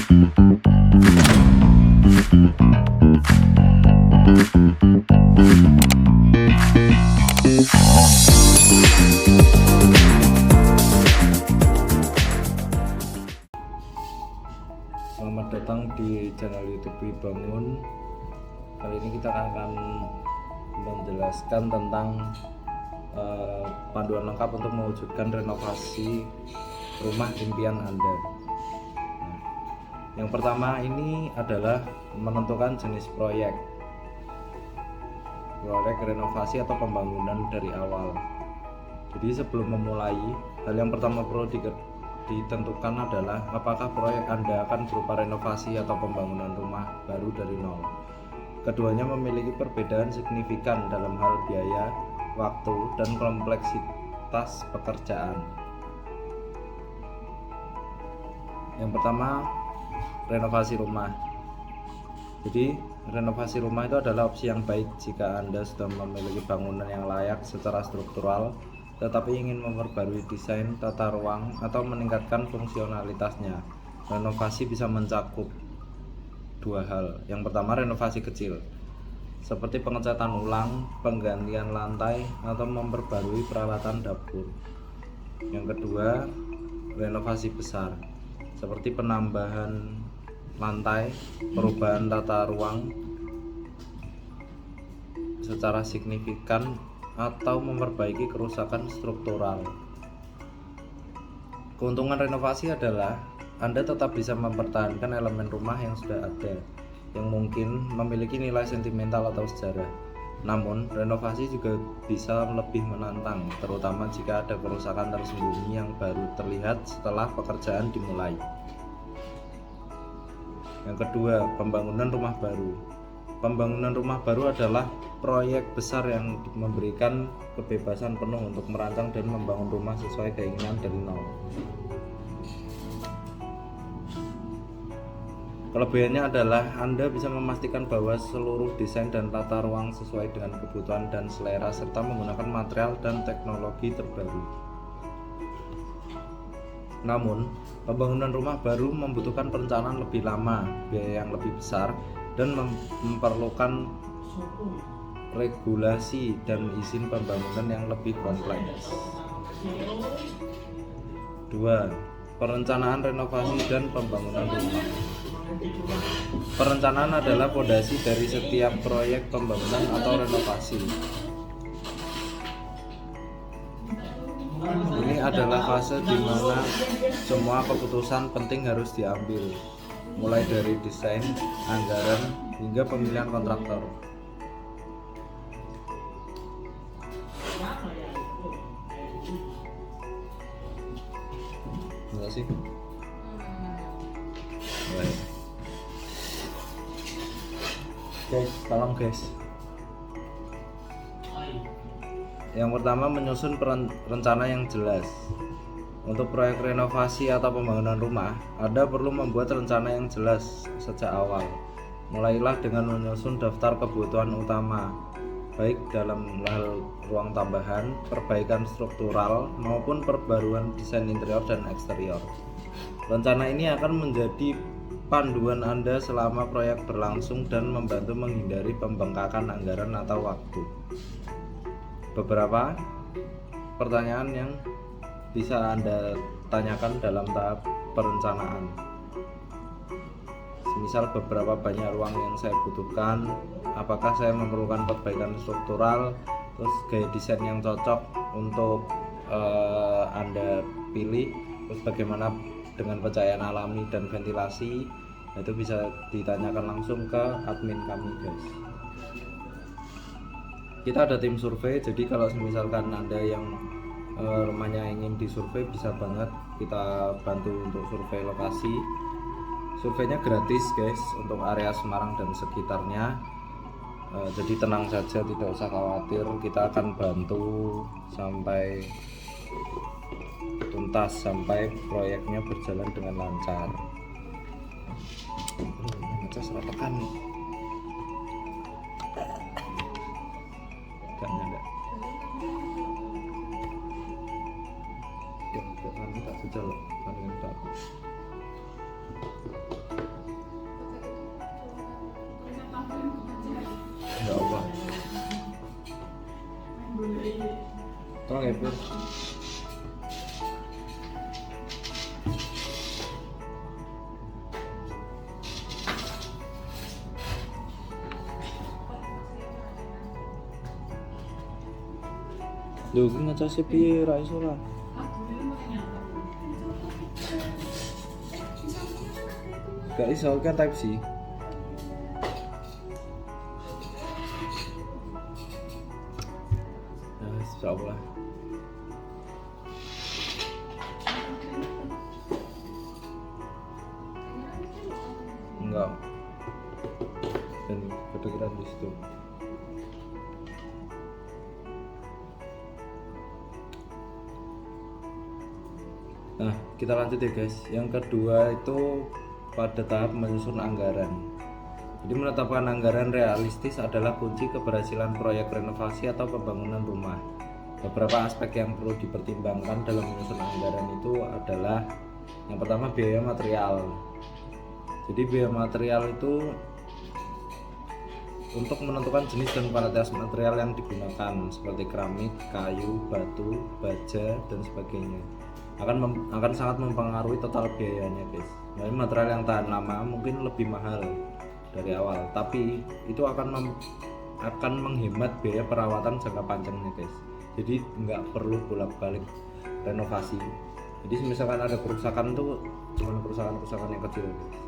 Selamat datang di channel YouTube Wibangun. Kali ini kita akan menjelaskan tentang panduan lengkap untuk mewujudkan renovasi rumah impian Anda. Yang pertama ini adalah menentukan jenis proyek renovasi atau pembangunan dari awal. Jadi sebelum memulai, hal yang pertama perlu ditentukan adalah apakah proyek Anda akan berupa renovasi atau pembangunan rumah baru dari nol. Keduanya memiliki perbedaan signifikan dalam hal biaya, waktu, dan kompleksitas pekerjaan. Yang pertama, renovasi rumah. Jadi, renovasi rumah itu adalah opsi yang baik jika Anda sudah memiliki bangunan yang layak secara struktural, tetapi ingin memperbarui desain, tata ruang, atau meningkatkan fungsionalitasnya. Renovasi bisa mencakup dua hal. Yang pertama, renovasi kecil, seperti pengecatan ulang, penggantian lantai, atau memperbarui peralatan dapur. Yang kedua, renovasi besar, seperti penambahan lantai, perubahan tata ruang secara signifikan, atau memperbaiki kerusakan struktural. Keuntungan renovasi adalah Anda tetap bisa mempertahankan elemen rumah yang sudah ada, yang mungkin memiliki nilai sentimental atau sejarah. Namun, renovasi juga bisa lebih menantang, terutama jika ada kerusakan tersembunyi yang baru terlihat setelah pekerjaan dimulai. Yang kedua, pembangunan rumah baru. Pembangunan rumah baru adalah proyek besar yang memberikan kebebasan penuh untuk merancang dan membangun rumah sesuai keinginan dari nol. Kelebihannya adalah Anda bisa memastikan bahwa seluruh desain dan tata ruang sesuai dengan kebutuhan dan selera, serta menggunakan material dan teknologi terbaru. Namun, pembangunan rumah baru membutuhkan perencanaan lebih lama, biaya yang lebih besar, dan memerlukan regulasi dan izin pembangunan yang lebih kompleks. 2. Perencanaan renovasi dan pembangunan rumah. Perencanaan adalah fondasi dari setiap proyek pembangunan atau renovasi. Ini adalah fase di mana semua keputusan penting harus diambil, mulai dari desain, anggaran, hingga pemilihan kontraktor. Enggak sih? Baik. Guys, tolong guys. Yang pertama, menyusun rencana yang jelas. Untuk proyek renovasi atau pembangunan rumah, Anda perlu membuat rencana yang jelas sejak awal. Mulailah dengan menyusun daftar kebutuhan utama, baik dalam hal ruang tambahan, perbaikan struktural, maupun perbaruan desain interior dan eksterior. Rencana ini akan menjadi panduan Anda selama proyek berlangsung dan membantu menghindari pembengkakan anggaran atau waktu. Beberapa pertanyaan yang bisa Anda tanyakan dalam tahap perencanaan. Semisal, beberapa banyak ruang yang saya butuhkan, apakah saya memerlukan perbaikan struktural, terus gaya desain yang cocok untuk Anda pilih, terus bagaimana dengan pencahayaan alami dan ventilasi. Nah, itu bisa ditanyakan langsung ke admin kami guys. Kita ada tim survei, jadi kalau misalkan Anda yang rumahnya ingin disurvei, bisa banget kita bantu untuk survei lokasi. Surveinya gratis guys untuk area Semarang dan sekitarnya. Jadi tenang saja, tidak usah khawatir, kita akan bantu sampai tuntas, sampai proyeknya berjalan dengan lancar. Serat tekan gak nyanda ya, tak jejal kan tak Kevin. Lho iki ngecase piye ra iso lah. Gak iso kan type C. Ya insyaallah. Enggak. Dan kedengeran di situ. Nah, kita lanjut ya guys. Yang kedua itu pada tahap menyusun anggaran. Jadi menetapkan anggaran realistis adalah kunci keberhasilan proyek renovasi atau pembangunan rumah. Beberapa aspek yang perlu dipertimbangkan dalam menyusun anggaran itu adalah yang pertama biaya material. Jadi biaya material itu untuk menentukan jenis dan kualitas material yang digunakan seperti keramik, kayu, batu, baja dan sebagainya. Akan sangat mempengaruhi total biayanya guys. Jadi material yang tahan lama mungkin lebih mahal dari awal, tapi itu akan menghemat biaya perawatan jangka panjangnya guys. Jadi nggak perlu bolak-balik renovasi. Jadi misalkan ada kerusakan tuh cuma kerusakan yang kecil guys.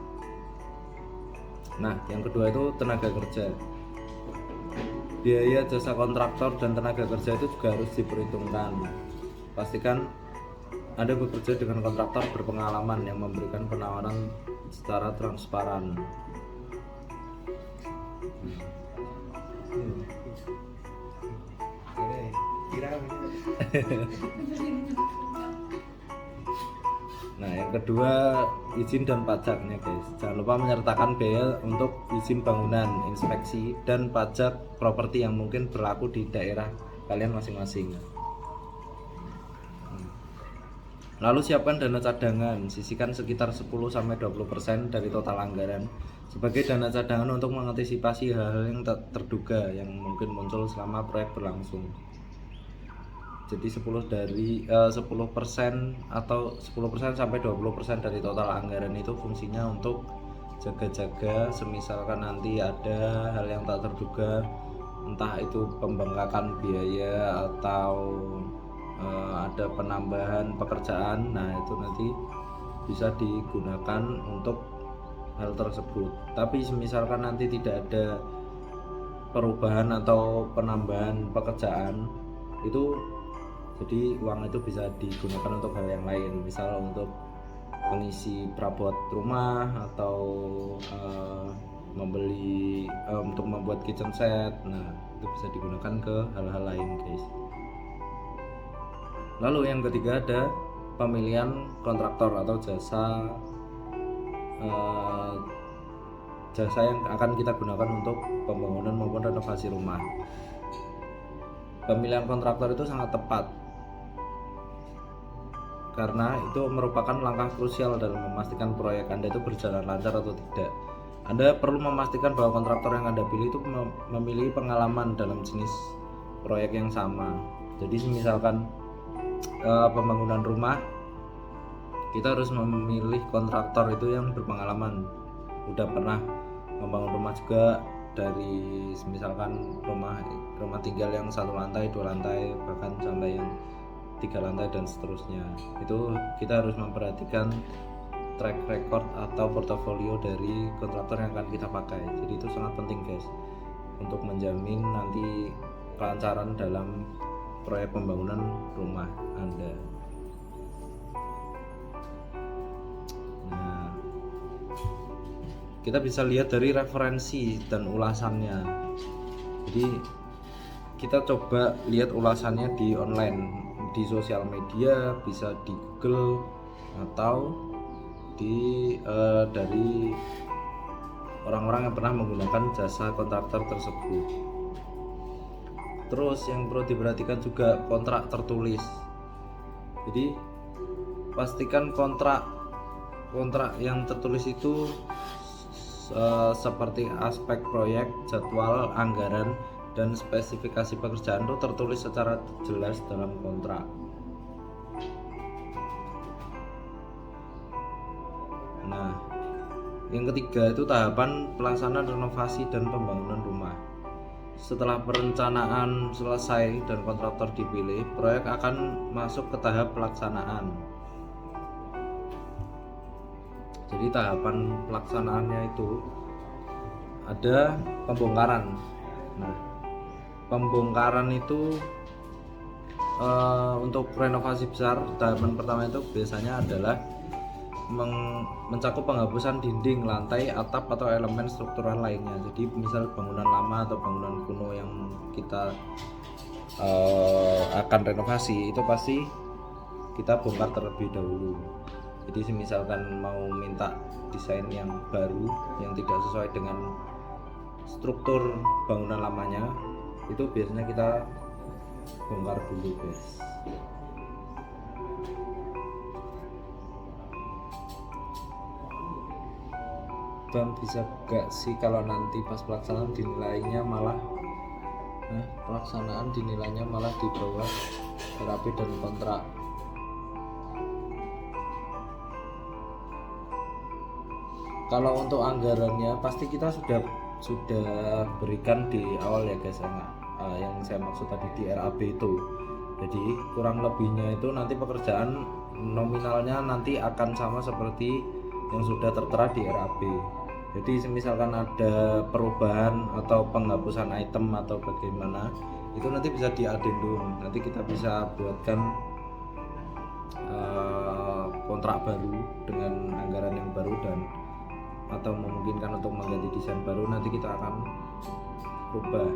Nah yang kedua itu tenaga kerja. Biaya jasa kontraktor dan tenaga kerja itu juga harus diperhitungkan. Pastikan Anda bekerja dengan kontraktor berpengalaman yang memberikan penawaran secara transparan. Nah, yang kedua izin dan pajaknya guys. Jangan lupa menyertakan biaya untuk izin bangunan, inspeksi, dan pajak properti yang mungkin berlaku di daerah kalian masing-masing. Lalu siapkan dana cadangan, sisihkan sekitar 10-20% dari total anggaran sebagai dana cadangan untuk mengantisipasi hal-hal yang tak terduga yang mungkin muncul selama proyek berlangsung. Jadi 10% atau 10% sampai 20% dari total anggaran itu fungsinya untuk jaga-jaga semisalkan nanti ada hal yang tak terduga, entah itu pembengkakan biaya atau ada penambahan pekerjaan. Nah itu nanti bisa digunakan untuk hal tersebut. Tapi misalkan nanti tidak ada perubahan atau penambahan pekerjaan, itu jadi uang itu bisa digunakan untuk hal yang lain, misal untuk mengisi perabot rumah atau untuk membuat kitchen set. Nah itu bisa digunakan ke hal-hal lain guys. Lalu yang ketiga ada pemilihan kontraktor atau jasa yang akan kita gunakan untuk pembangunan maupun renovasi rumah. Pemilihan kontraktor itu sangat tepat karena itu merupakan langkah krusial dalam memastikan proyek Anda itu berjalan lancar atau tidak. Anda perlu memastikan bahwa kontraktor yang Anda pilih itu memiliki pengalaman dalam jenis proyek yang sama. Jadi misalkan pembangunan rumah, kita harus memilih kontraktor itu yang berpengalaman, udah pernah membangun rumah juga, dari misalkan rumah tinggal yang 1 lantai, 2 lantai, bahkan sampai yang 3 lantai dan seterusnya. Itu kita harus memperhatikan track record atau portofolio dari kontraktor yang akan kita pakai. Jadi itu sangat penting guys untuk menjamin nanti kelancaran dalam proyek pembangunan rumah Anda. Nah, kita bisa lihat dari referensi dan ulasannya. Jadi kita coba lihat ulasannya di online, di sosial media, bisa di Google atau dari orang-orang yang pernah menggunakan jasa kontraktor tersebut. Terus yang perlu diperhatikan juga kontrak tertulis. Jadi pastikan kontrak yang tertulis itu seperti aspek proyek, jadwal, anggaran, dan spesifikasi pekerjaan itu tertulis secara jelas dalam kontrak. Nah, yang ketiga itu tahapan pelaksanaan renovasi dan pembangunan rumah. Setelah perencanaan selesai dan kontraktor dipilih, proyek akan masuk ke tahap pelaksanaan. Jadi tahapan pelaksanaannya itu ada pembongkaran. Nah, pembongkaran itu untuk renovasi besar, tahapan pertama itu biasanya adalah mencakup penghapusan dinding, lantai, atap atau elemen struktural lainnya. Jadi misal bangunan lama atau bangunan kuno yang kita akan renovasi itu pasti kita bongkar terlebih dahulu. Jadi misalkan mau minta desain yang baru yang tidak sesuai dengan struktur bangunan lamanya, itu biasanya kita bongkar dulu, guys. Bang, bisa gak sih kalau nanti pas pelaksanaan dinilainya malah di bawah terapi dan kontrak? Kalau untuk anggarannya pasti kita sudah berikan di awal ya guys, yang saya maksud tadi di RAB itu. Jadi kurang lebihnya itu nanti pekerjaan nominalnya nanti akan sama seperti yang sudah tertera di RAB. Jadi misalkan ada perubahan atau penghapusan item atau bagaimana, itu nanti bisa di addendum. Nanti kita bisa buatkan kontrak baru dengan anggaran yang baru dan atau memungkinkan untuk mengganti desain baru, nanti kita akan rubah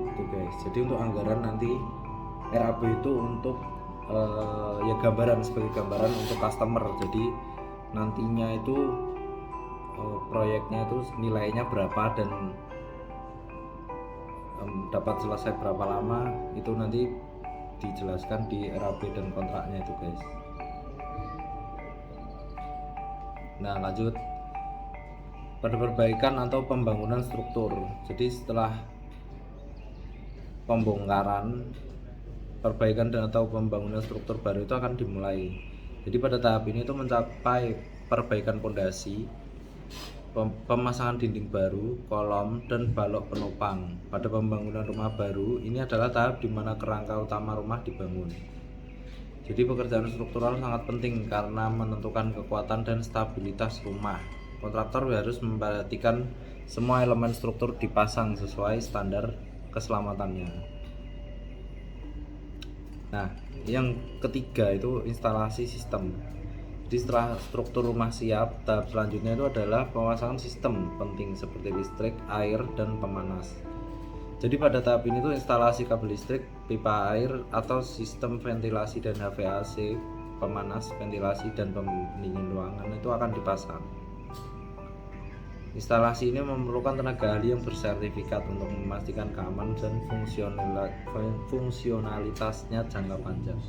itu guys. Jadi untuk anggaran nanti RAB itu untuk ya gambaran, sebagai gambaran untuk customer. Jadi nantinya itu proyeknya itu nilainya berapa dan dapat selesai berapa lama, itu nanti dijelaskan di RAB dan kontraknya itu guys. Nah, lanjut pada perbaikan atau pembangunan struktur. Jadi setelah pembongkaran, perbaikan dan atau pembangunan struktur baru itu akan dimulai. Jadi pada tahap ini itu mencapai perbaikan pondasi, pemasangan dinding baru, kolom, dan balok penopang. Pada pembangunan rumah baru, ini adalah tahap di mana kerangka utama rumah dibangun. Jadi pekerjaan struktural sangat penting karena menentukan kekuatan dan stabilitas rumah. Kontraktor harus memperhatikan semua elemen struktur dipasang sesuai standar keselamatannya. Nah, yang ketiga itu instalasi sistem. Jadi setelah struktur rumah siap, tahap selanjutnya itu adalah pemasangan sistem penting seperti listrik, air, dan pemanas. Jadi pada tahap ini tuh instalasi kabel listrik, pipa air, atau sistem ventilasi dan HVAC, pemanas, ventilasi, dan pendingin ruangan itu akan dipasang. Instalasi ini memerlukan tenaga ahli yang bersertifikat untuk memastikan keamanan dan fungsionalitasnya jangka panjang.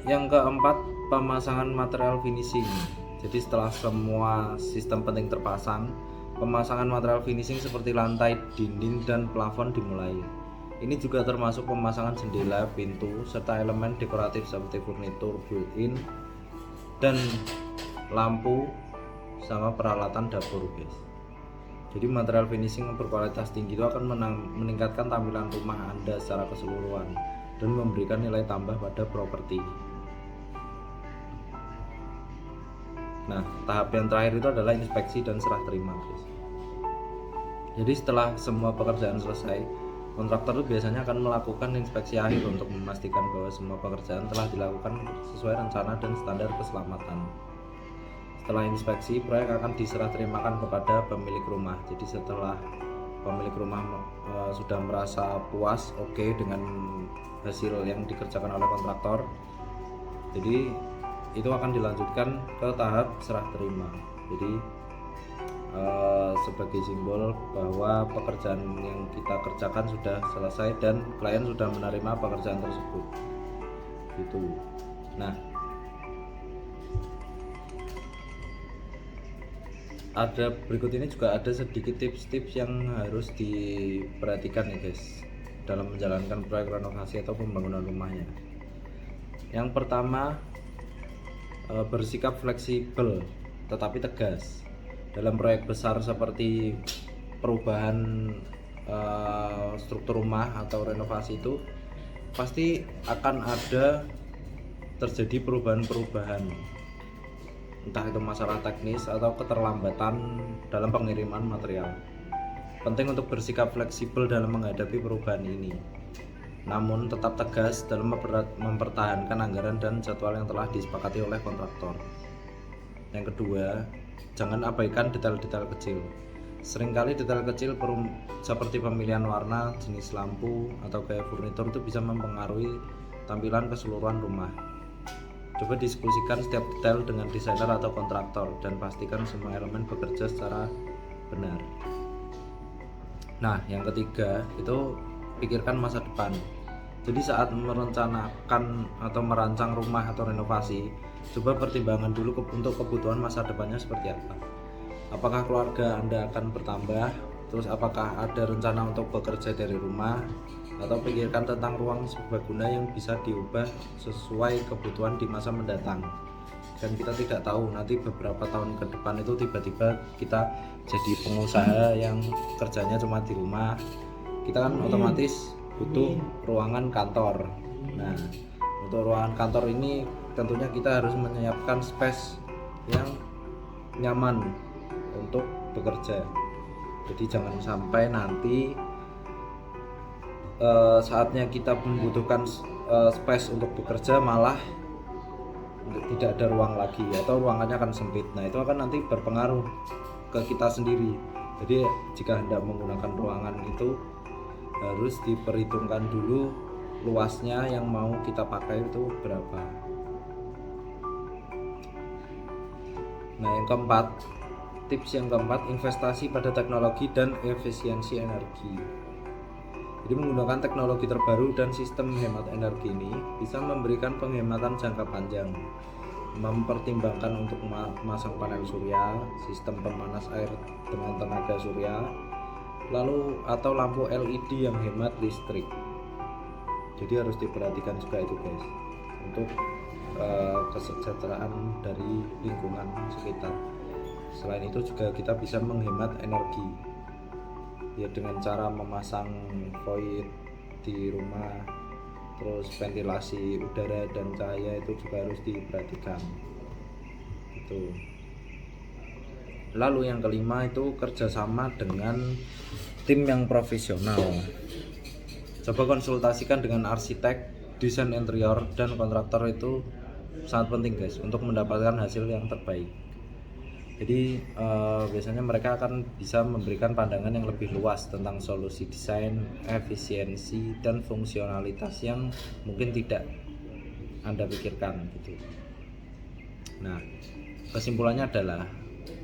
Yang keempat, pemasangan material finishing. Jadi setelah semua sistem penting terpasang, pemasangan material finishing seperti lantai, dinding, dan plafon dimulai. Ini juga termasuk pemasangan jendela, pintu, serta elemen dekoratif seperti furnitur, built-in, dan lampu, sama peralatan dapur guys. Jadi material finishing yang berkualitas tinggi itu akan meningkatkan tampilan rumah Anda secara keseluruhan dan memberikan nilai tambah pada properti. Nah, tahap yang terakhir itu adalah inspeksi dan serah terima guys. Jadi setelah semua pekerjaan selesai, kontraktor itu biasanya akan melakukan inspeksi akhir untuk memastikan bahwa semua pekerjaan telah dilakukan sesuai rencana dan standar keselamatan. Setelah inspeksi, proyek akan diserah terimakan kepada pemilik rumah. Jadi setelah pemilik rumah sudah merasa puas, oke dengan hasil yang dikerjakan oleh kontraktor, jadi itu akan dilanjutkan ke tahap serah terima. Jadi sebagai simbol bahwa pekerjaan yang kita kerjakan sudah selesai dan klien sudah menerima pekerjaan tersebut gitu. Nah, ada berikut ini juga ada sedikit tips-tips yang harus diperhatikan ya guys dalam menjalankan proyek renovasi atau pembangunan rumahnya. Yang pertama, bersikap fleksibel tetapi tegas. Dalam proyek besar seperti perubahan struktur rumah atau renovasi itu pasti akan ada terjadi perubahan-perubahan, entah itu masalah teknis atau keterlambatan dalam pengiriman material. Penting untuk bersikap fleksibel dalam menghadapi perubahan ini, namun tetap tegas dalam mempertahankan anggaran dan jadwal yang telah disepakati oleh kontraktor. Yang kedua, jangan abaikan detail-detail kecil. Seringkali detail kecil seperti pemilihan warna, jenis lampu, atau gaya furnitur itu bisa mempengaruhi tampilan keseluruhan rumah. Coba diskusikan setiap detail dengan desainer atau kontraktor dan pastikan semua elemen bekerja secara benar. Nah, yang ketiga itu pikirkan masa depan. Jadi saat merencanakan atau merancang rumah atau renovasi, coba pertimbangkan dulu untuk kebutuhan masa depannya seperti apa. Apakah keluarga Anda akan bertambah? Terus apakah ada rencana untuk bekerja dari rumah? Atau pikirkan tentang ruang serbaguna yang bisa diubah sesuai kebutuhan di masa mendatang. Dan kita tidak tahu nanti beberapa tahun ke depan itu tiba-tiba kita jadi pengusaha yang kerjanya cuma di rumah. Kita kan otomatis butuh ruangan kantor. Nah, untuk ruangan kantor ini tentunya kita harus menyiapkan space yang nyaman untuk bekerja. Jadi jangan sampai nanti saatnya kita membutuhkan space untuk bekerja malah tidak ada ruang lagi atau ruangannya akan sempit. Nah, itu akan nanti berpengaruh ke kita sendiri. Jadi jika Anda menggunakan ruangan itu harus diperhitungkan dulu luasnya yang mau kita pakai itu berapa. Nah, yang keempat, tips yang keempat, investasi pada teknologi dan efisiensi energi. Jadi menggunakan teknologi terbaru dan sistem hemat energi ini bisa memberikan penghematan jangka panjang. Mempertimbangkan untuk memasang panel surya, sistem pemanas air dengan tenaga surya, lalu atau lampu LED yang hemat listrik. Jadi harus diperhatikan juga itu guys, untuk kesejahteraan dari lingkungan sekitar. Selain itu juga kita bisa menghemat energi ya dengan cara memasang void di rumah, terus ventilasi udara dan cahaya itu juga harus diperhatikan gitu. Lalu yang kelima itu kerjasama dengan tim yang profesional. Coba konsultasikan dengan arsitek, desain interior, dan kontraktor. Itu sangat penting guys untuk mendapatkan hasil yang terbaik. Jadi biasanya mereka akan bisa memberikan pandangan yang lebih luas tentang solusi desain, efisiensi, dan fungsionalitas yang mungkin tidak Anda pikirkan gitu. Nah, kesimpulannya adalah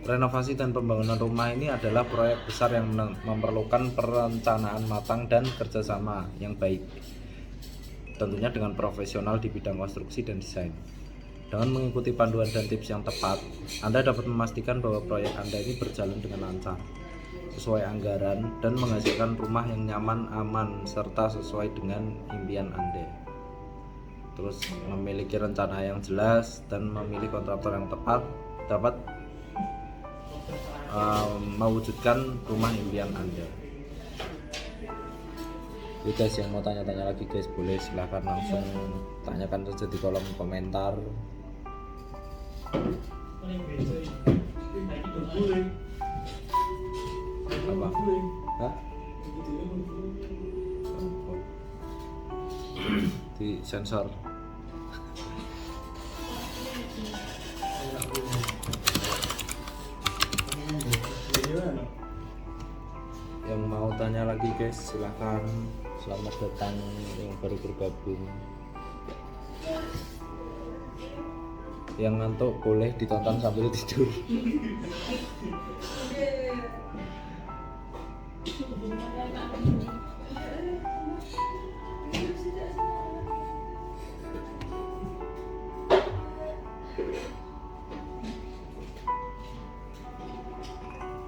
renovasi dan pembangunan rumah ini adalah proyek besar yang memerlukan perencanaan matang dan kerjasama yang baik, tentunya dengan profesional di bidang konstruksi dan desain. Dengan mengikuti panduan dan tips yang tepat, Anda dapat memastikan bahwa proyek Anda ini berjalan dengan lancar, sesuai anggaran, dan menghasilkan rumah yang nyaman, aman, serta sesuai dengan impian Anda. Terus memiliki rencana yang jelas dan memilih kontraktor yang tepat dapat mewujudkan rumah impian Anda. Oke guys, yang mau tanya-tanya lagi guys, boleh silahkan langsung tanyakan saja di kolom komentar. Apa? Hah? Di sensor. Yang mau tanya lagi guys, silahkan. Selamat datang yang baru bergabung. Yang ngantuk boleh ditonton sambil tidur.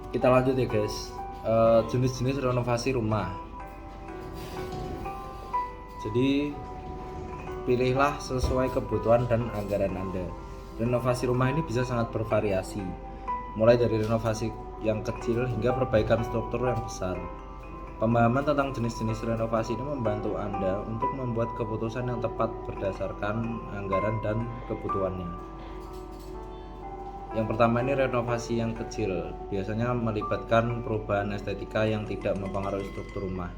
Kita lanjut ya guys. Jenis-jenis renovasi rumah. Jadi pilihlah sesuai kebutuhan dan anggaran Anda. Renovasi rumah ini bisa sangat bervariasi, mulai dari renovasi yang kecil hingga perbaikan struktur yang besar. Pemahaman tentang jenis-jenis renovasi ini membantu Anda untuk membuat keputusan yang tepat berdasarkan anggaran dan kebutuhannya. Yang pertama ini renovasi yang kecil, biasanya melibatkan perubahan estetika yang tidak mempengaruhi struktur rumah.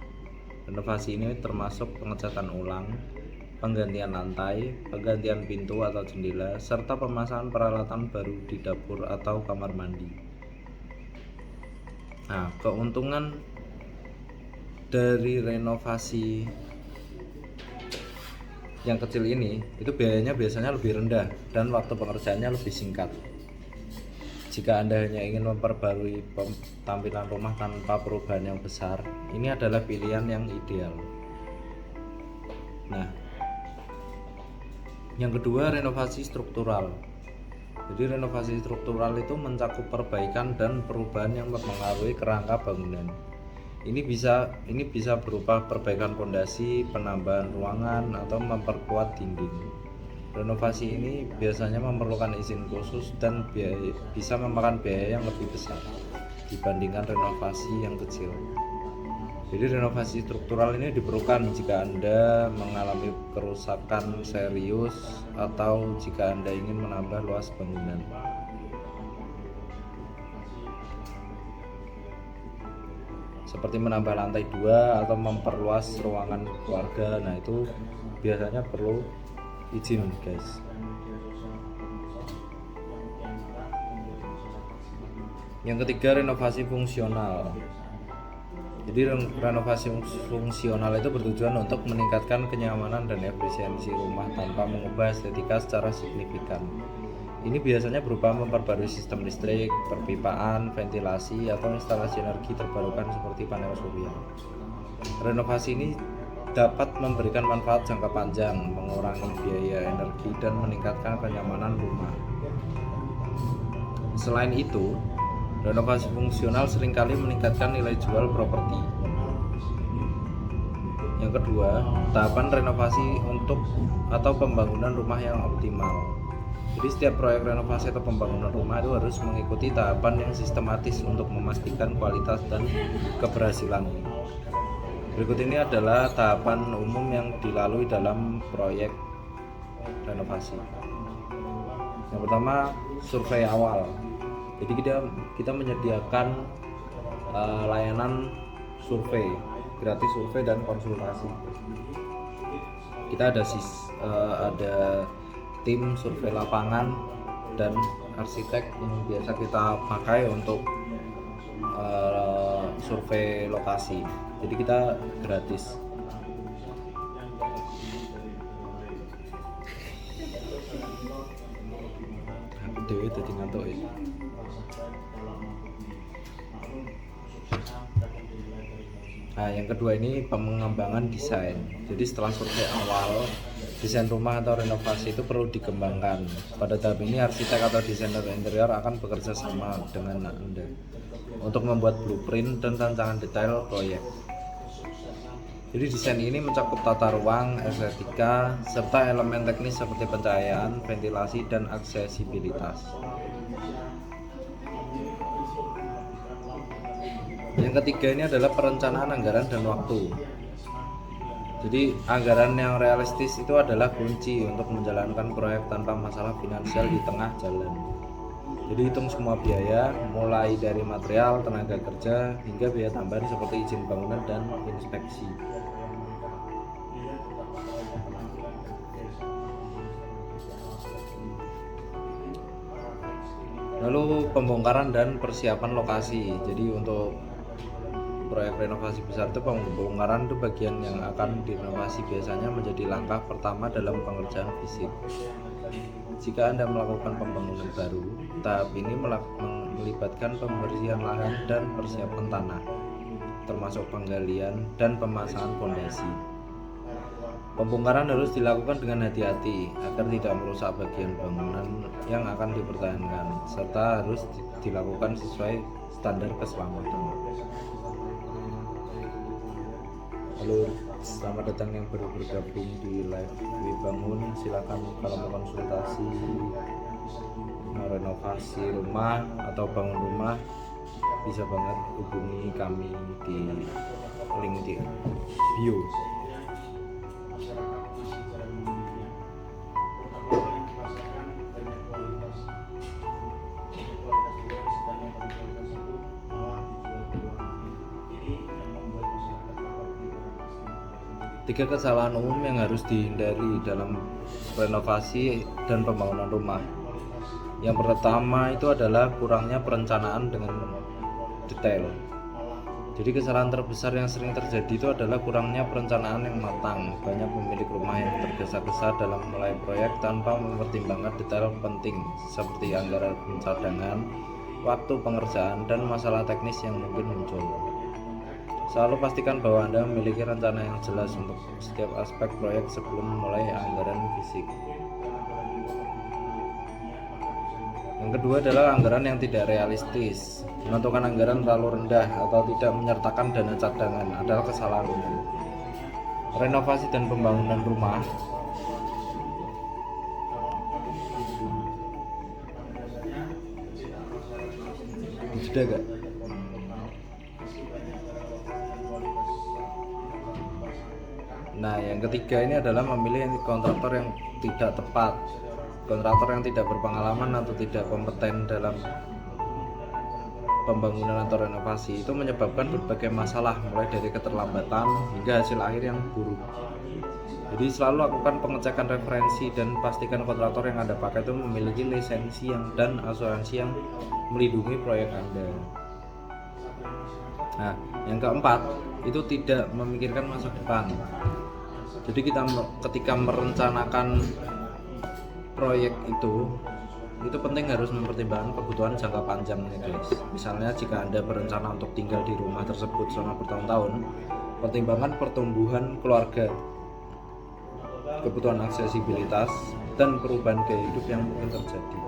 Renovasi ini termasuk pengecatan ulang, penggantian lantai, penggantian pintu atau jendela, serta pemasangan peralatan baru di dapur atau kamar mandi. Nah, keuntungan dari renovasi yang kecil ini itu biayanya biasanya lebih rendah dan waktu pengerjaannya lebih singkat. Jika Anda hanya ingin memperbarui tampilan rumah tanpa perubahan yang besar, ini adalah pilihan yang ideal. Nah, yang kedua renovasi struktural. Jadi renovasi struktural itu mencakup perbaikan dan perubahan yang mempengaruhi kerangka bangunan. Ini bisa berupa perbaikan fondasi, penambahan ruangan, atau memperkuat dinding. Renovasi ini biasanya memerlukan izin khusus dan bisa memakan biaya yang lebih besar dibandingkan renovasi yang kecil. Jadi renovasi struktural ini diperlukan jika Anda mengalami kerusakan serius atau jika Anda ingin menambah luas bangunan. Seperti menambah lantai 2 atau memperluas ruangan keluarga. Nah, itu biasanya perlu izin, guys. Yang ketiga renovasi fungsional. Jadi renovasi fungsional itu bertujuan untuk meningkatkan kenyamanan dan efisiensi rumah tanpa mengubah estetika secara signifikan. Ini biasanya berupa memperbarui sistem listrik, perpipaan, ventilasi, atau instalasi energi terbarukan seperti panel surya. Renovasi ini dapat memberikan manfaat jangka panjang, mengurangi biaya energi, dan meningkatkan kenyamanan rumah. Selain itu, renovasi fungsional seringkali meningkatkan nilai jual properti. Yang kedua, tahapan renovasi untuk atau pembangunan rumah yang optimal. Jadi setiap proyek renovasi atau pembangunan rumah itu harus mengikuti tahapan yang sistematis untuk memastikan kualitas dan keberhasilan. Berikut ini adalah tahapan umum yang dilalui dalam proyek renovasi. Yang pertama, survei awal. Jadi kita menyediakan layanan survei, gratis survei dan konsultasi. Kita ada tim survei lapangan dan arsitek yang biasa kita pakai untuk survei lokasi. Jadi kita gratis. Aku dewe dadi ngantuk ya. Nah, yang kedua ini pengembangan desain. Jadi setelah survei awal, desain rumah atau renovasi itu perlu dikembangkan. Pada tahap ini arsitek atau desainer interior akan bekerja sama dengan Anda untuk membuat blueprint dan rancangan detail proyek. Jadi desain ini mencakup tata ruang, estetika, serta elemen teknis seperti pencahayaan, ventilasi, dan aksesibilitas. Yang ketiga ini adalah perencanaan anggaran dan waktu. Jadi anggaran yang realistis itu adalah kunci untuk menjalankan proyek tanpa masalah finansial di tengah jalan. Jadi hitung semua biaya, mulai dari material, tenaga kerja, hingga biaya tambahan seperti izin bangunan dan inspeksi. Lalu pembongkaran dan persiapan lokasi. Jadi untuk proyek renovasi besar itu pembongkaran itu bagian yang akan direnovasi biasanya menjadi langkah pertama dalam pengerjaan fisik. Jika Anda melakukan pembangunan baru, tahap ini melibatkan pembersihan lahan dan persiapan tanah, termasuk penggalian dan pemasangan fondasi. Pembongkaran harus dilakukan dengan hati-hati agar tidak merusak bagian bangunan yang akan dipertahankan, serta harus dilakukan sesuai standar keselamatan. Halo, selamat datang yang baru bergabung di live Wibangun. Silakan kalau mau konsultasi, mau renovasi rumah atau bangun rumah, bisa banget hubungi kami di link di bio. Tiga kesalahan umum yang harus dihindari dalam renovasi dan pembangunan rumah. Yang pertama itu adalah kurangnya perencanaan dengan detail. Jadi kesalahan terbesar yang sering terjadi itu adalah kurangnya perencanaan yang matang. Banyak pemilik rumah yang tergesa-gesa dalam mulai proyek tanpa mempertimbangkan detail penting seperti anggaran cadangan, waktu pengerjaan, dan masalah teknis yang mungkin muncul. Selalu pastikan bahwa Anda memiliki rencana yang jelas untuk setiap aspek proyek sebelum memulai anggaran fisik. Yang kedua adalah anggaran yang tidak realistis. Menentukan anggaran terlalu rendah atau tidak menyertakan dana cadangan adalah kesalahan umum. Renovasi dan pembangunan rumah sudah gak? Nah, yang ketiga ini adalah memilih kontraktor yang tidak tepat. Kontraktor yang tidak berpengalaman atau tidak kompeten dalam pembangunan atau renovasi itu menyebabkan berbagai masalah, mulai dari keterlambatan hingga hasil akhir yang buruk. Jadi selalu lakukan pengecekan referensi dan pastikan kontraktor yang Anda pakai itu memiliki lisensi dan asuransi yang melindungi proyek Anda. Nah, yang keempat itu tidak memikirkan masa depan. Jadi ketika merencanakan proyek itu penting harus mempertimbangkan kebutuhan jangka panjang ya guys. Misalnya jika Anda berencana untuk tinggal di rumah tersebut selama bertahun-tahun, pertimbangkan pertumbuhan keluarga, kebutuhan aksesibilitas, dan perubahan gaya hidup yang mungkin terjadi.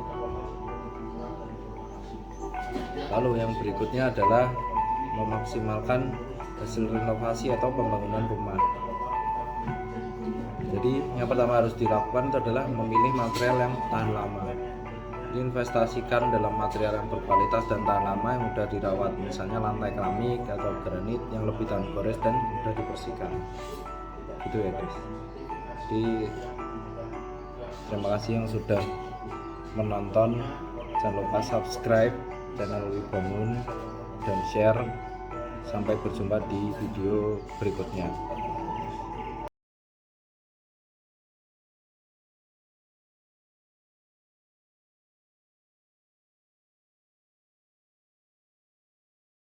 Lalu yang berikutnya adalah memaksimalkan hasil renovasi atau pembangunan rumah. Jadi yang pertama harus dilakukan itu adalah memilih material yang tahan lama. Diinvestasikan dalam material yang berkualitas dan tahan lama yang mudah dirawat, misalnya lantai keramik atau granit yang lebih tahan gores dan mudah dibersihkan. Gitu ya guys. Jadi terima kasih yang sudah menonton. Jangan lupa subscribe channel Wibangun dan share. Sampai berjumpa di video berikutnya.